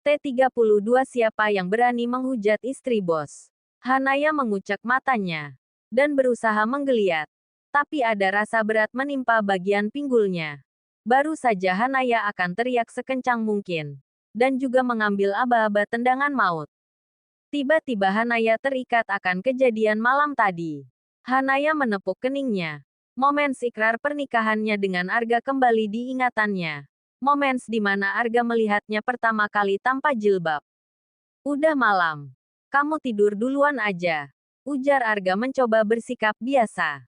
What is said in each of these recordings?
T32 Siapa yang berani menghujat istri bos? Hanaya mengucek matanya dan berusaha menggeliat. Tapi ada rasa berat menimpa bagian pinggulnya. Baru saja Hanaya akan teriak sekencang mungkin. Dan juga mengambil aba-aba tendangan maut. Tiba-tiba Hanaya terikat akan kejadian malam tadi. Hanaya menepuk keningnya. Momen ikrar pernikahannya dengan Arga kembali diingatannya. Momen di mana Arga melihatnya pertama kali tanpa jilbab. Udah malam. Kamu tidur duluan aja. Ujar Arga mencoba bersikap biasa.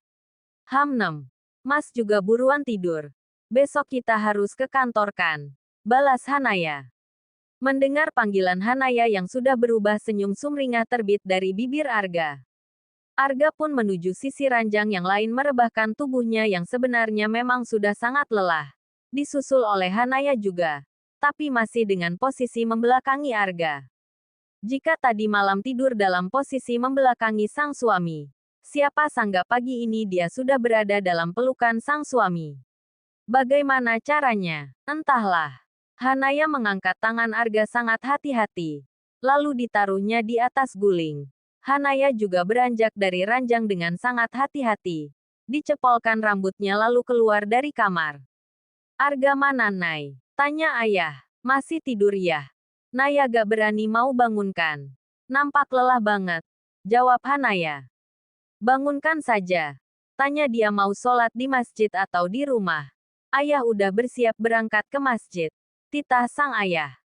Hamnem. Mas juga buruan tidur. Besok kita harus ke kantor kan? Balas Hanaya. Mendengar panggilan Hanaya yang sudah berubah senyum sumringah terbit dari bibir Arga. Arga pun menuju sisi ranjang yang lain merebahkan tubuhnya yang sebenarnya memang sudah sangat lelah. Disusul oleh Hanaya juga. Tapi masih dengan posisi membelakangi Arga. Jika tadi malam tidur dalam posisi membelakangi sang suami. Siapa sangka pagi ini dia sudah berada dalam pelukan sang suami. Bagaimana caranya? Entahlah. Hanaya mengangkat tangan Arga sangat hati-hati. Lalu ditaruhnya di atas guling. Hanaya juga beranjak dari ranjang dengan sangat hati-hati. Dicepolkan rambutnya lalu keluar dari kamar. Arga mana Nay? Tanya ayah. Masih tidur ya? Nay agak berani mau bangunkan. Nampak lelah banget. Jawab Hanaya. Bangunkan saja. Tanya dia mau sholat di masjid atau di rumah. Ayah udah bersiap berangkat ke masjid. Titah sang ayah.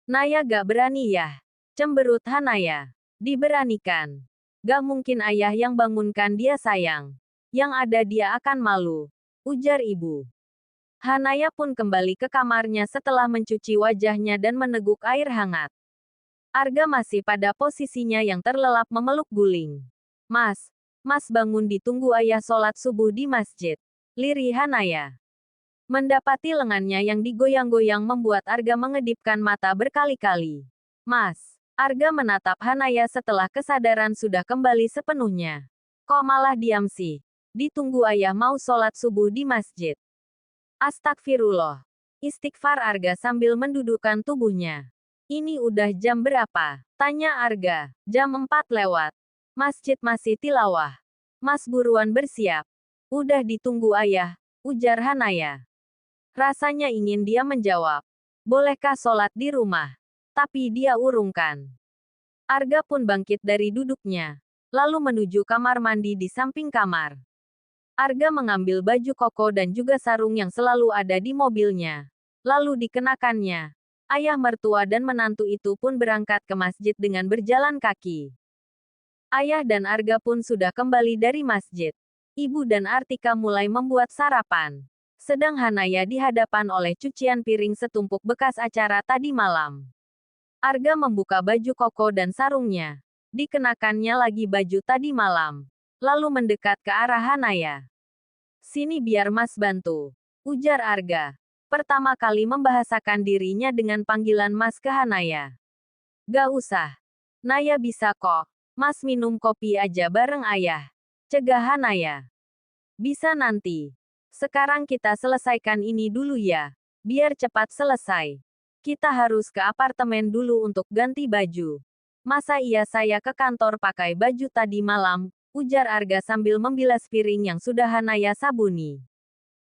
Naya gak berani ya? Cemberut Hanaya. Diberanikan. Gak mungkin ayah yang bangunkan dia sayang. Yang ada dia akan malu. Ujar ibu. Hanaya pun kembali ke kamarnya setelah mencuci wajahnya dan meneguk air hangat. Arga masih pada posisinya yang terlelap memeluk guling. Mas bangun ditunggu ayah sholat subuh di masjid. Lirih Hanaya. Mendapati lengannya yang digoyang-goyang membuat Arga mengedipkan mata berkali-kali. Mas. Arga menatap Hanaya setelah kesadaran sudah kembali sepenuhnya. Kok malah diam sih? Ditunggu ayah mau sholat subuh di masjid. Astagfirullah. Istighfar Arga sambil mendudukkan tubuhnya. Ini udah jam berapa? Tanya Arga. Jam 4 lewat. Masjid masih tilawah. Mas buruan bersiap. Udah ditunggu ayah, ujar Hanaya. Rasanya ingin dia menjawab. Bolehkah sholat di rumah? Tapi dia urungkan. Arga pun bangkit dari duduknya. Lalu menuju kamar mandi di samping kamar. Arga mengambil baju koko dan juga sarung yang selalu ada di mobilnya. Lalu dikenakannya. Ayah mertua dan menantu itu pun berangkat ke masjid dengan berjalan kaki. Ayah dan Arga pun sudah kembali dari masjid. Ibu dan Artika mulai membuat sarapan. Sedang Hanaya di hadapan oleh cucian piring setumpuk bekas acara tadi malam. Arga membuka baju koko dan sarungnya. Dikenakannya lagi baju tadi malam. Lalu mendekat ke arah Hanaya. Sini biar Mas bantu. Ujar Arga. Pertama kali membahasakan dirinya dengan panggilan Mas ke Hanaya. Gak usah. Naya bisa kok. Mas minum kopi aja bareng ayah. Cegah Hanaya. Bisa nanti. Sekarang kita selesaikan ini dulu ya. Biar cepat selesai. Kita harus ke apartemen dulu untuk ganti baju. Masa iya saya ke kantor pakai baju tadi malam, ujar Arga sambil membilas piring yang sudah Hanaya sabuni.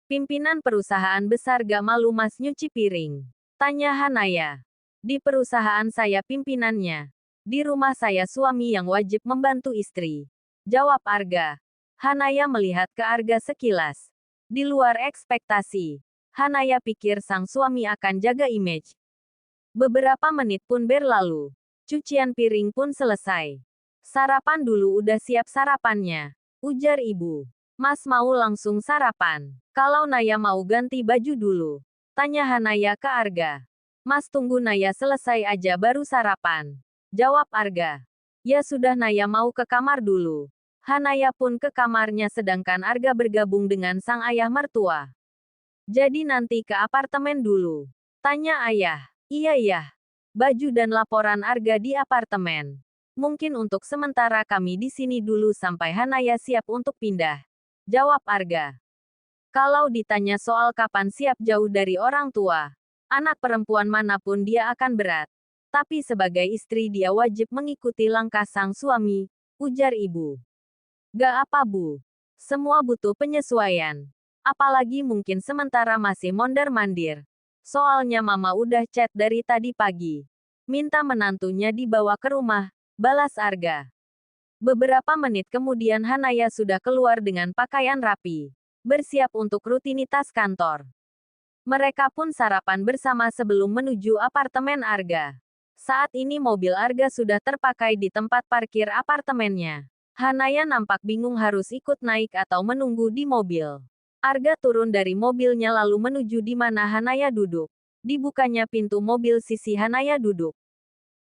Pimpinan perusahaan besar gak malu Mas nyuci piring? Tanya Hanaya. Di perusahaan saya pimpinannya. Di rumah saya suami yang wajib membantu istri. Jawab Arga. Hanaya melihat ke Arga sekilas. Di luar ekspektasi. Hanaya pikir sang suami akan jaga image. Beberapa menit pun berlalu. Cucian piring pun selesai. Sarapan dulu udah siap sarapannya. Ujar ibu. Mas mau langsung sarapan. Kalau Naya mau ganti baju dulu. Tanya Hanaya ke Arga. Mas tunggu Naya selesai aja baru sarapan. Jawab Arga. Ya sudah Naya mau ke kamar dulu. Hanaya pun ke kamarnya sedangkan Arga bergabung dengan sang ayah mertua. Jadi nanti ke apartemen dulu. Tanya ayah. Iya. Baju dan laporan Arga di apartemen. Mungkin untuk sementara kami di sini dulu sampai Hanaya siap untuk pindah. Jawab Arga. Kalau ditanya soal kapan siap jauh dari orang tua, anak perempuan manapun dia akan berat. Tapi sebagai istri dia wajib mengikuti langkah sang suami, ujar ibu. Gak apa bu. Semua butuh penyesuaian. Apalagi mungkin sementara masih mondar-mandir. Soalnya mama udah chat dari tadi pagi. Minta menantunya dibawa ke rumah, balas Arga. Beberapa menit kemudian Hanaya sudah keluar dengan pakaian rapi. Bersiap untuk rutinitas kantor. Mereka pun sarapan bersama sebelum menuju apartemen Arga. Saat ini mobil Arga sudah terpakai di tempat parkir apartemennya. Hanaya nampak bingung harus ikut naik atau menunggu di mobil. Arga turun dari mobilnya lalu menuju di mana Hanaya duduk. Dibukanya pintu mobil sisi Hanaya duduk.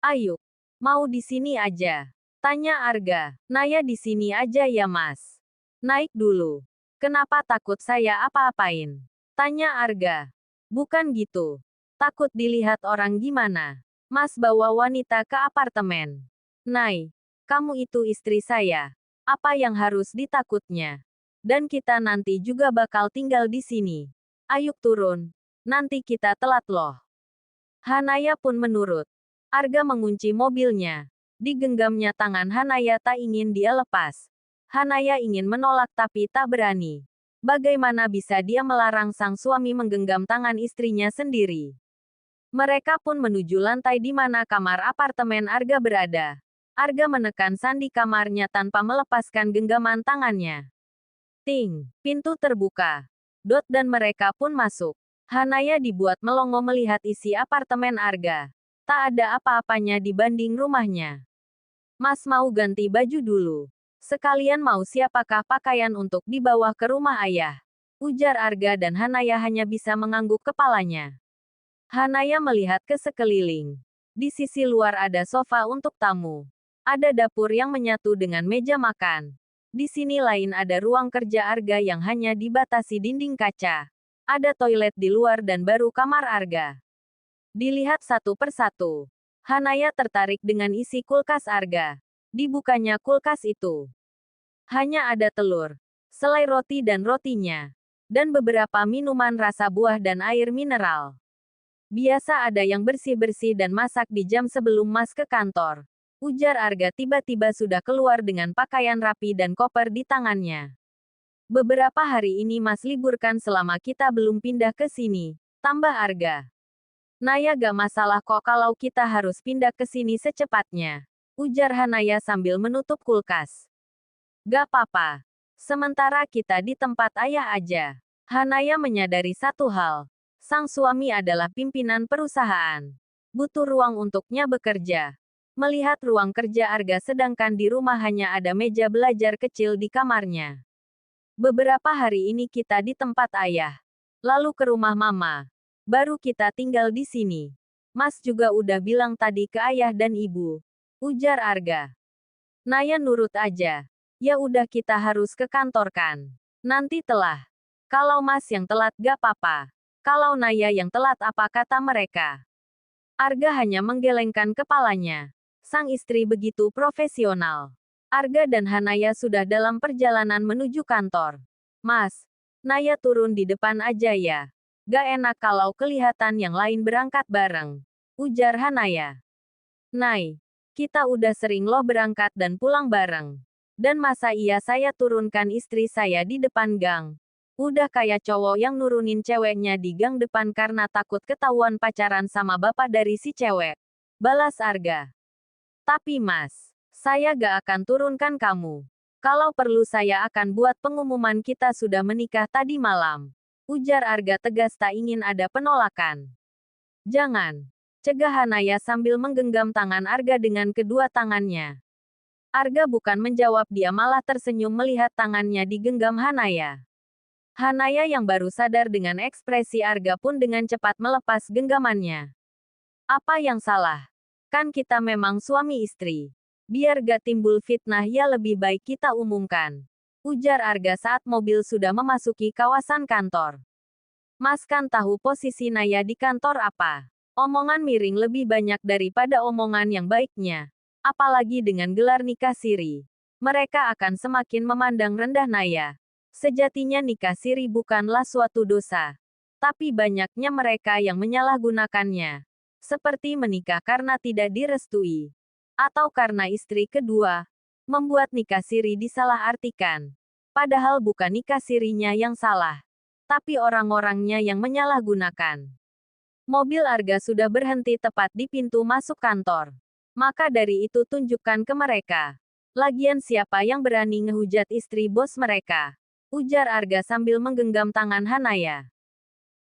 Ayo, mau di sini aja? Tanya Arga. Naya di sini aja ya mas. Naik dulu. Kenapa takut saya apa-apain? Tanya Arga. Bukan gitu. Takut dilihat orang gimana? Mas bawa wanita ke apartemen. Nay, kamu itu istri saya. Apa yang harus ditakutnya? Dan kita nanti juga bakal tinggal di sini. Ayo turun. Nanti kita telat loh. Hanaya pun menurut. Arga mengunci mobilnya. Digenggamnya tangan Hanaya tak ingin dia lepas. Hanaya ingin menolak tapi tak berani. Bagaimana bisa dia melarang sang suami menggenggam tangan istrinya sendiri? Mereka pun menuju lantai di mana kamar apartemen Arga berada. Arga menekan sandi kamarnya tanpa melepaskan genggaman tangannya. Ting, pintu terbuka. Dot dan mereka pun masuk. Hanaya dibuat melongo melihat isi apartemen Arga. Tak ada apa-apanya dibanding rumahnya. Mas mau ganti baju dulu. Sekalian mau siapakah pakaian untuk dibawa ke rumah ayah? Ujar Arga dan Hanaya hanya bisa mengangguk kepalanya. Hanaya melihat ke sekeliling. Di sisi luar ada sofa untuk tamu. Ada dapur yang menyatu dengan meja makan. Di sini lain ada ruang kerja Arga yang hanya dibatasi dinding kaca. Ada toilet di luar dan baru kamar Arga. Dilihat satu persatu. Hanaya tertarik dengan isi kulkas Arga. Dibukanya kulkas itu. Hanya ada telur, selai roti dan rotinya. Dan beberapa minuman rasa buah dan air mineral. Biasa ada yang bersih-bersih dan masak di jam sebelum Mas ke kantor. Ujar Arga tiba-tiba sudah keluar dengan pakaian rapi dan koper di tangannya. Beberapa hari ini Mas liburkan selama kita belum pindah ke sini. Tambah Arga. Naya gak masalah kok kalau kita harus pindah ke sini secepatnya. Ujar Hanaya sambil menutup kulkas. Gak apa-apa. Sementara kita di tempat ayah aja. Hanaya menyadari satu hal. Sang suami adalah pimpinan perusahaan. Butuh ruang untuknya bekerja. Melihat ruang kerja Arga sedangkan di rumah hanya ada meja belajar kecil di kamarnya. Beberapa hari ini kita di tempat ayah. Lalu ke rumah mama. Baru kita tinggal di sini. Mas juga udah bilang tadi ke ayah dan ibu. Ujar Arga. Naya nurut aja. Ya udah kita harus ke kantor kan. Nanti telah. Kalau Mas yang telat gak apa-apa. Kalau Naya yang telat apa kata mereka? Arga hanya menggelengkan kepalanya. Sang istri begitu profesional. Arga dan Hanaya sudah dalam perjalanan menuju kantor. Mas, Naya turun di depan aja ya. Gak enak kalau kelihatan yang lain berangkat bareng. Ujar Hanaya. Nay, kita udah sering loh berangkat dan pulang bareng. Dan masa iya saya turunkan istri saya di depan gang. Udah kayak cowok yang nurunin ceweknya di gang depan karena takut ketahuan pacaran sama bapak dari si cewek. Balas Arga. Tapi mas, saya gak akan turunkan kamu. Kalau perlu saya akan buat pengumuman kita sudah menikah tadi malam. Ujar Arga tegas tak ingin ada penolakan. Jangan. Cegah Hanaya sambil menggenggam tangan Arga dengan kedua tangannya. Arga bukan menjawab dia malah tersenyum melihat tangannya digenggam Hanaya. Hanaya yang baru sadar dengan ekspresi Arga pun dengan cepat melepas genggamannya. Apa yang salah? Kan kita memang suami istri. Biar gak timbul fitnah ya lebih baik kita umumkan. Ujar Arga saat mobil sudah memasuki kawasan kantor. Mas kan tahu posisi Naya di kantor apa? Omongan miring lebih banyak daripada omongan yang baiknya. Apalagi dengan gelar nikah siri. Mereka akan semakin memandang rendah Naya. Sejatinya nikah siri bukanlah suatu dosa. Tapi banyaknya mereka yang menyalahgunakannya. seperti menikah karena tidak direstui, atau karena istri kedua, membuat nikah siri disalahartikan. Padahal bukan nikah sirinya yang salah, tapi orang-orangnya yang menyalahgunakan. Mobil Arga sudah berhenti tepat di pintu masuk kantor. Maka dari itu tunjukkan ke mereka. Lagian siapa yang berani ngehujat istri bos mereka? Ujar Arga sambil menggenggam tangan Hanaya.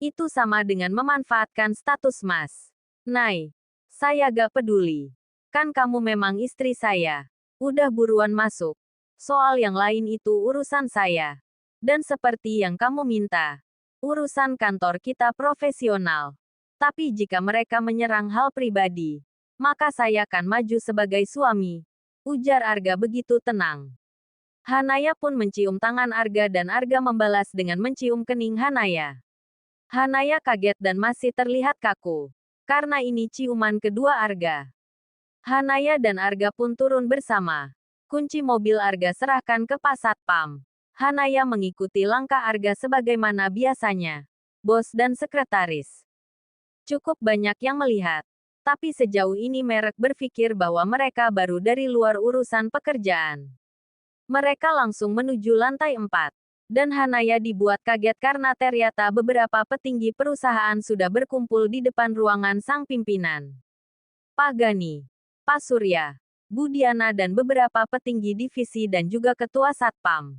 Itu sama dengan memanfaatkan status Mas. Nay, saya gak peduli. Kan kamu memang istri saya. Udah buruan masuk. Soal yang lain itu urusan saya. Dan seperti yang kamu minta, urusan kantor kita profesional. Tapi jika mereka menyerang hal pribadi, maka saya akan maju sebagai suami. Ujar Arga begitu tenang. Hanaya pun mencium tangan Arga dan Arga membalas dengan mencium kening Hanaya. Hanaya kaget dan masih terlihat kaku. Karena ini ciuman kedua Arga. Hanaya dan Arga pun turun bersama. Kunci mobil Arga serahkan ke Pak Satpam. Hanaya mengikuti langkah Arga sebagaimana biasanya. Bos dan sekretaris. Cukup banyak yang melihat. Tapi sejauh ini merek berpikir bahwa mereka baru dari luar urusan pekerjaan. Mereka langsung menuju lantai 4. Dan Hanaya dibuat kaget karena ternyata beberapa petinggi perusahaan sudah berkumpul di depan ruangan sang pimpinan. Pak Gani, Pak Surya, Bu Diana dan beberapa petinggi divisi dan juga ketua Satpam.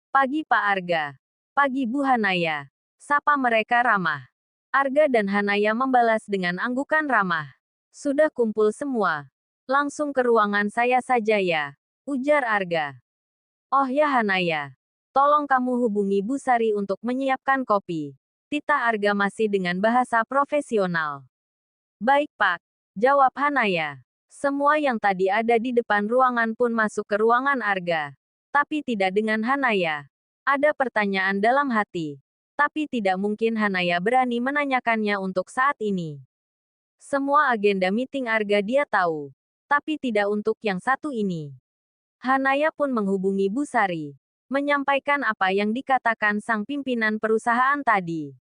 Pagi Pak Arga. Pagi Bu Hanaya. Sapa mereka ramah. Arga dan Hanaya membalas dengan anggukan ramah. Sudah kumpul semua. Langsung ke ruangan saya saja ya. Ujar Arga. Oh ya Hanaya. Tolong kamu hubungi Bu Sari untuk menyiapkan kopi. Tita Arga masih dengan bahasa profesional. Baik Pak. Jawab Hanaya. Semua yang tadi ada di depan ruangan pun masuk ke ruangan Arga. Tapi tidak dengan Hanaya. Ada pertanyaan dalam hati. Tapi tidak mungkin Hanaya berani menanyakannya untuk saat ini. Semua agenda meeting Arga dia tahu. Tapi tidak untuk yang satu ini. Hanaya pun menghubungi Bu Sari. Menyampaikan apa yang dikatakan sang pimpinan perusahaan tadi.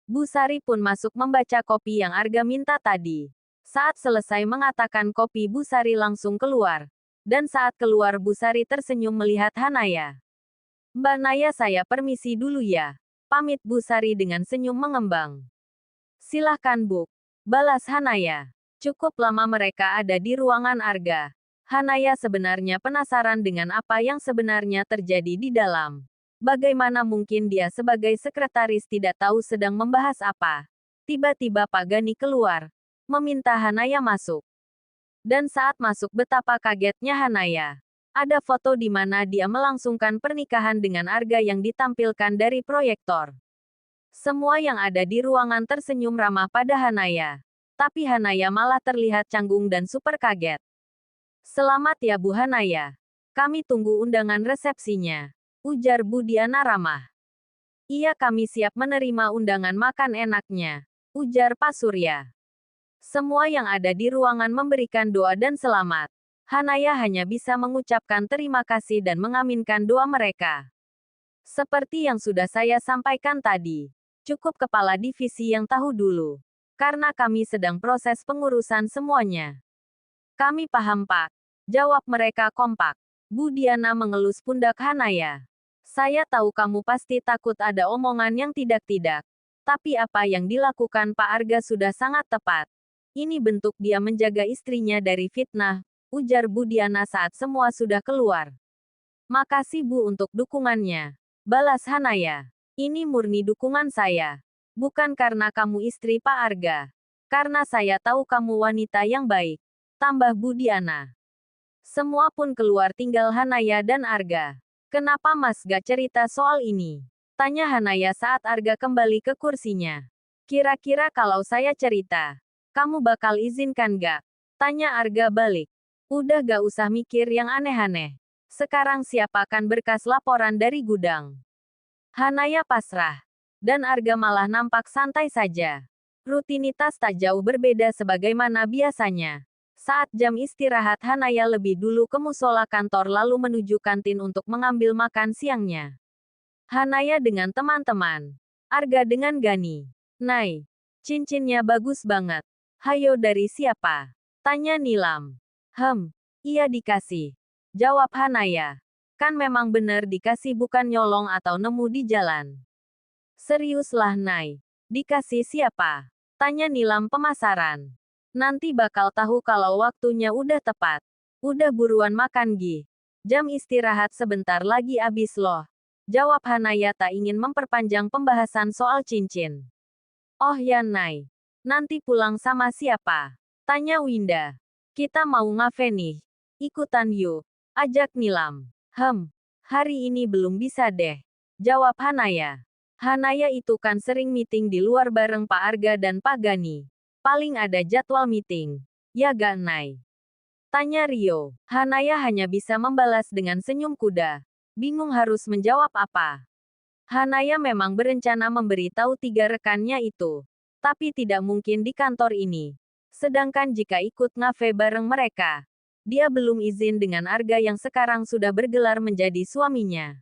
Bu Sari pun masuk membaca kopi yang Arga minta tadi. Saat selesai mengatakan kopi Bu Sari langsung keluar. Dan saat keluar Bu Sari tersenyum melihat Hanaya. Mbak Naya saya permisi dulu ya. Pamit Bu Sari dengan senyum mengembang. Silahkan Bu. Balas Hanaya. Cukup lama mereka ada di ruangan Arga. Hanaya sebenarnya penasaran dengan apa yang sebenarnya terjadi di dalam. Bagaimana mungkin dia sebagai sekretaris tidak tahu sedang membahas apa. Tiba-tiba Pak Gani keluar. Meminta Hanaya masuk. Dan saat masuk betapa kagetnya Hanaya. Ada foto di mana dia melangsungkan pernikahan dengan Arga yang ditampilkan dari proyektor. Semua yang ada di ruangan tersenyum ramah pada Hanaya. Tapi Hanaya malah terlihat canggung dan super kaget. Selamat ya Bu Hanaya. Kami tunggu undangan resepsinya. Ujar Bu Diana ramah. Iya kami siap menerima undangan makan enaknya. Ujar Pak Surya. Semua yang ada di ruangan memberikan doa dan selamat. Hanaya hanya bisa mengucapkan terima kasih dan mengaminkan doa mereka. Seperti yang sudah saya sampaikan tadi, cukup kepala divisi yang tahu dulu. Karena kami sedang proses pengurusan semuanya. Kami paham Pak. Jawab mereka kompak. Bu Diana mengelus pundak Hanaya. Saya tahu kamu pasti takut ada omongan yang tidak-tidak. Tapi apa yang dilakukan Pak Arga sudah sangat tepat. Ini bentuk dia menjaga istrinya dari fitnah. Ujar Bu Diana saat semua sudah keluar. Makasih Bu untuk dukungannya. Balas Hanaya. Ini murni dukungan saya. Bukan karena kamu istri Pak Arga. Karena saya tahu kamu wanita yang baik. Tambah Bu Diana. Semua pun keluar tinggal Hanaya dan Arga. Kenapa Mas gak cerita soal ini? Tanya Hanaya saat Arga kembali ke kursinya. Kira-kira kalau saya cerita, kamu bakal izinkan gak? Tanya Arga balik. Udah gak usah mikir yang aneh-aneh. Sekarang siapakan berkas laporan dari gudang. Hanaya pasrah. Dan Arga malah nampak santai saja. Rutinitas tak jauh berbeda sebagaimana biasanya. Saat jam istirahat Hanaya lebih dulu ke musola kantor lalu menuju kantin untuk mengambil makan siangnya. Hanaya dengan teman-teman. Arga dengan Gani. Nay, cincinnya bagus banget. Hayo dari siapa? Tanya Nilam. Iya dikasih. Jawab Hanaya. Kan memang bener dikasih bukan nyolong atau nemu di jalan. Seriuslah Nai. Dikasih siapa? Tanya Nilam pemasaran. Nanti bakal tahu kalau waktunya udah tepat. Udah buruan makan Gi. Jam istirahat sebentar lagi abis loh. Jawab Hanaya tak ingin memperpanjang pembahasan soal cincin. Oh ya Nai. Nanti pulang sama siapa? Tanya Winda. Kita mau ngafe nih. Ikutan yuk. Ajak Nilam. Hari ini belum bisa deh. Jawab Hanaya. Hanaya itu kan sering meeting di luar bareng Pak Arga dan Pak Gani. Paling ada jadwal meeting. Ya gak Nai? Tanya Rio. Hanaya hanya bisa membalas dengan senyum kuda. Bingung harus menjawab apa. Hanaya memang berencana memberitahu 3 rekannya itu. Tapi tidak mungkin di kantor ini. Sedangkan jika ikut ngafe bareng mereka, dia belum izin dengan Arga yang sekarang sudah bergelar menjadi suaminya.